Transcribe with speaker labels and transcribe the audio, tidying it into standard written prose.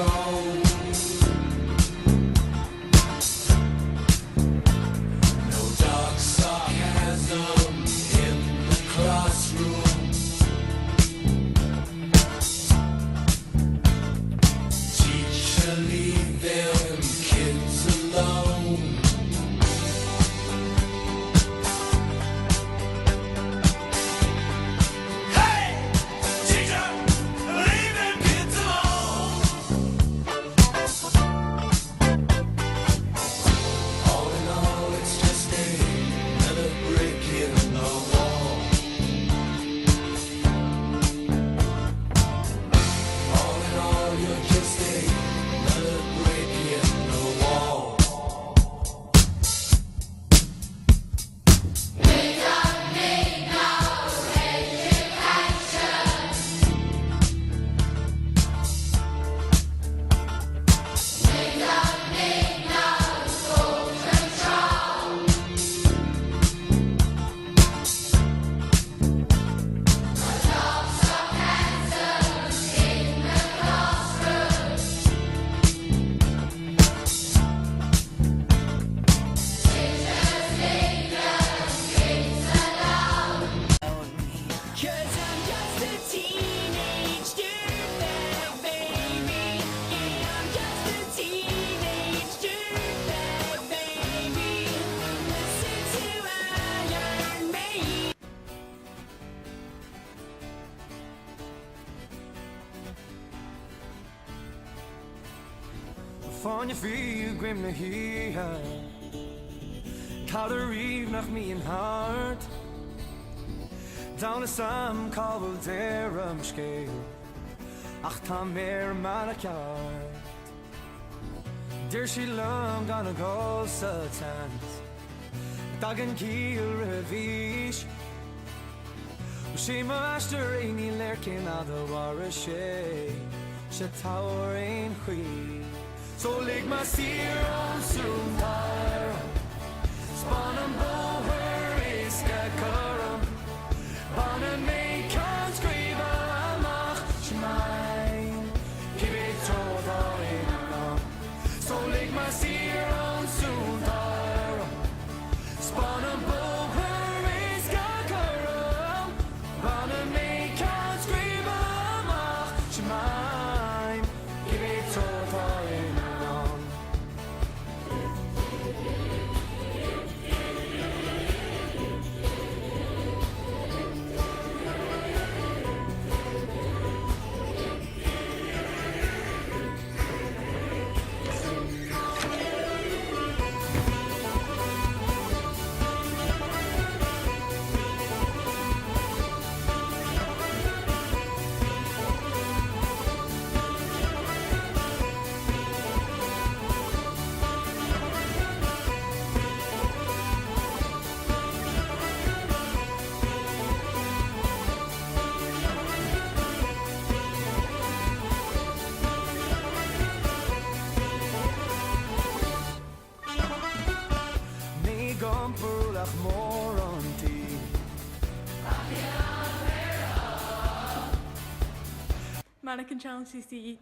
Speaker 1: own. No dark sarcasm in the classroom. Teacher, leave them kids alone.
Speaker 2: Van je vier grim naar hier. Ik hou de rief nach me in hart. Down the sam kabel der scale. Ach ta mer man a kart. Dear she long gonna go satans. Dagen kiel revish. She master any lurking out the war she. She towering queen. So leg my seer on soon there. Spannen boer is karam. Bannen me kan skriva mach schmein. Give it all in. So leg my seer on soon there. Spannen boer is karam. Bannen me kan skriva mach schmein. Give it all in. More on tea.
Speaker 3: Mannequin Challenge CC